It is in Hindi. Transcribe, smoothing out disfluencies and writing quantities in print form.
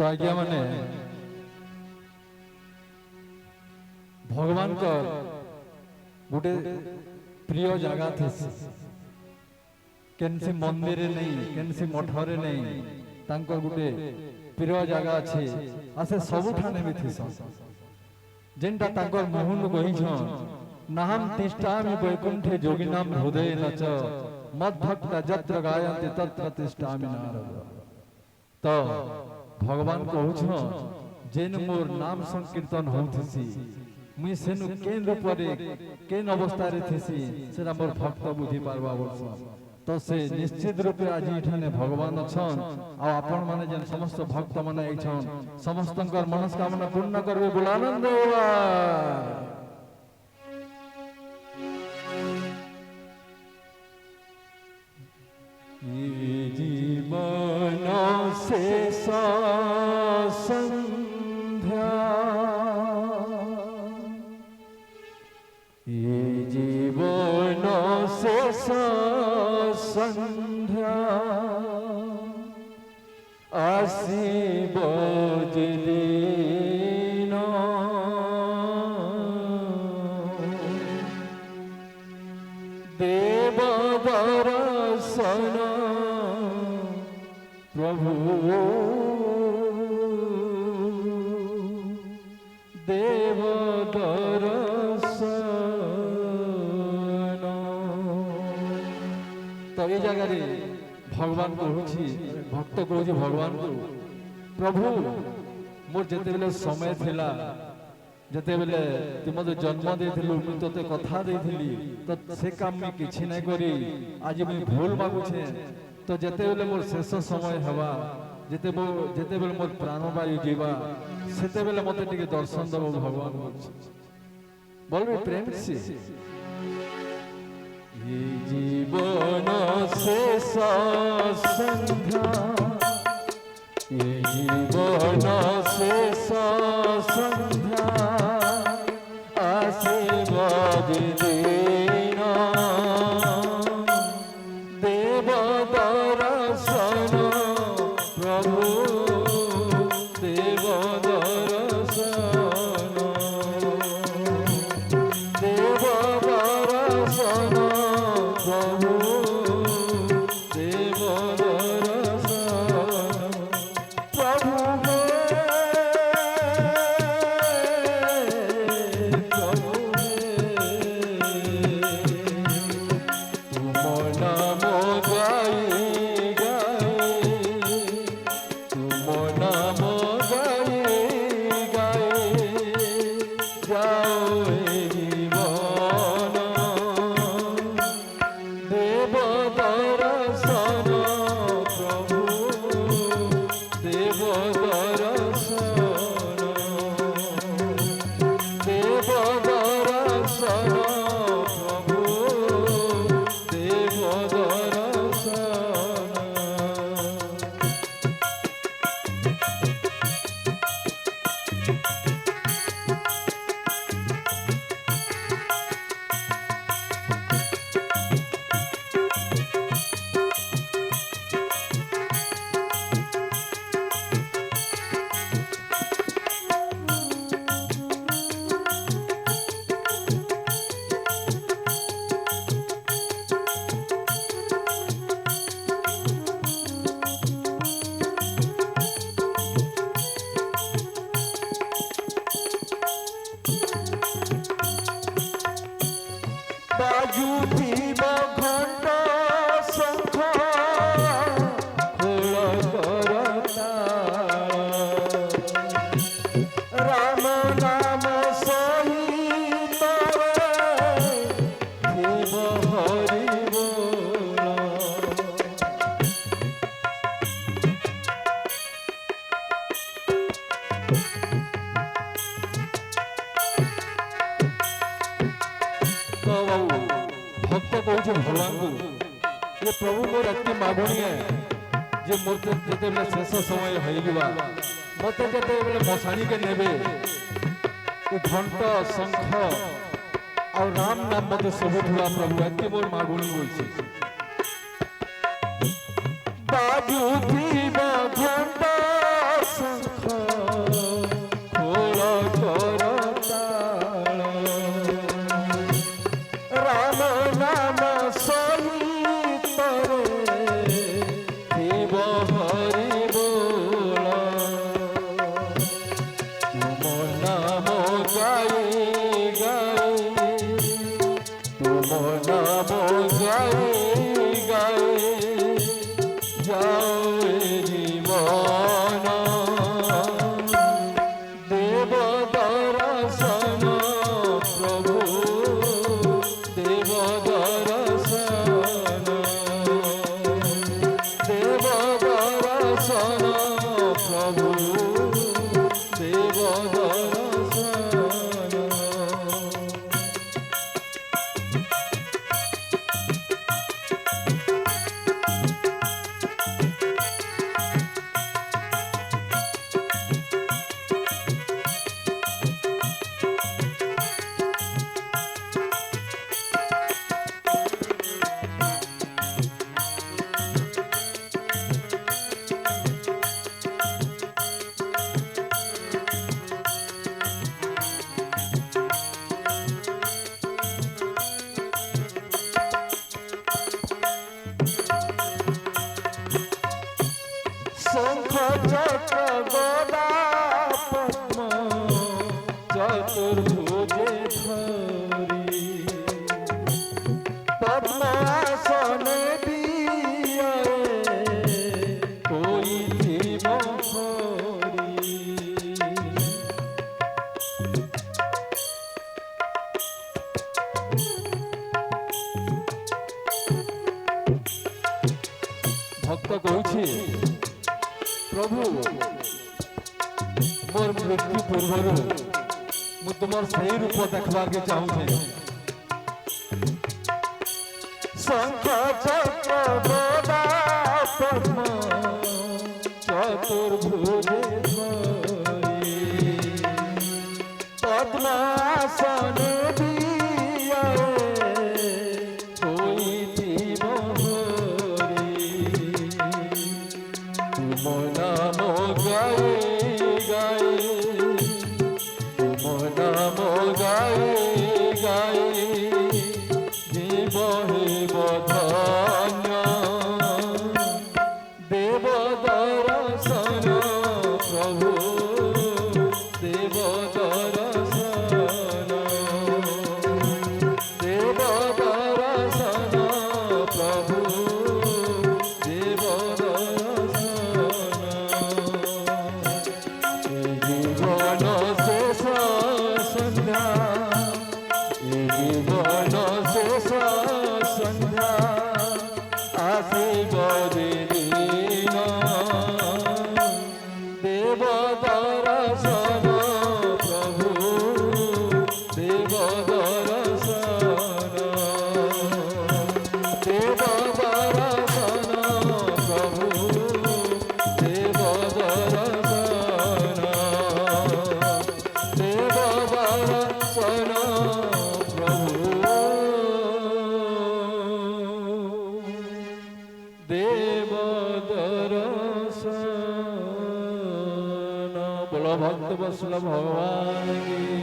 तो आज्ञा माने भगवान का गोटे प्रिय जगह थे केनसी मंदिर नहीं केनसी मठरे नहीं तांको गोटे प्रिय जगह अच्छे आसे सबुठाने भी थी जेनटा तांकर मुहुन गहिछ नाहम तिष्ठामि वैकुंठे जोगिनाम हृदय नच मद्भक्ता जत्र गायन्ति तत्र तिष्ठामि नारद। तो भगवान कहूछ जेन मोर नाम संकीर्तन होथिसी मुई सेनु केन रूपरे केन अवस्था रे थिसी सेरा मोर भक्त बुझी पारबा वर्ष तो से निश्चित रूपे आज इठाने भगवान अछन आ आपण माने जेन समस्त भक्त माने आइछन समस्तंकर मनस्कामना पूर्ण करबे बुलानंद होवा। ये जीवन शेष संध्या ये जीवन शेष संध्या आसीब जेदिन देव दर्शन प्रभु देव दर्शन। तो ये जगह भगवान को भक्त को भगवान को प्रभु मोर जिते बेले समय थिला जिते बेले तु मते जन्म देथिलु मु तते कथा देथिली तो से काम में किछि नै करी आज मैं भूल मागुछे तो जिते बेले मोर शेष समय हवा जिते बेले मोर प्राण वायु जीवा सेते बेले मते टिके दर्शन दबो भगवान बोलबे प्रेम से। ये जीवन शेष संध्या ये जीवन शेष संध्या आसीब जेदिन देव दर्शन प्रभु देव दर्शन देव दर्शन प्रभु देव दर्शन प्रभु भक्त कहूँ भगवान को ये प्रभु मोर एति मागणी है जे मोर जते बेले शेष समय होइबा मते जते बेले मसाणी के नेबे ए घंट शंख और राम नाम मते सबुठुला प्रभु एति मोर मागणी होइছে बाजू थी घंट शंख এ জীবন দেব দর্শন প্রভু দেব দর্শন দেব দর্শন প্রভু দেব দর্শন শঙ্খ চক্র গদা পদ্ম চতুর্ভুজে ধরি পদ্মাসনে দিয়ে কইথিব হরি ভক্ত কହୁଛି প্রভু মোর মৃত্যু পূর্বরু মু তোমার সেই রূপ দেখবাকে চাহুছে শঙ্খ চক্র গদা পদ্ম চতুর্ভুজে ধরি পদ্মাসনে দিয়ে কইথিব হরি তুম নাম গায়ে গায়ে তুম নাম গায়ে গায়ে জীব হেব ধন্য দেব দর্শন প্রভু দেব দর্শন দেব দর্শন প্রভু দেব জীবন শেষ সন্ধ্যা জীবন শেষ সন্ধ্যা আসিব দিন দেব দর্শন প্রভু দেব দর্শন দেব দর্শন প্রভু দেব দর্শন দেব দর্শন প্রভু দেব দর্শন। बोलो भक्त वत्सल भगवान की।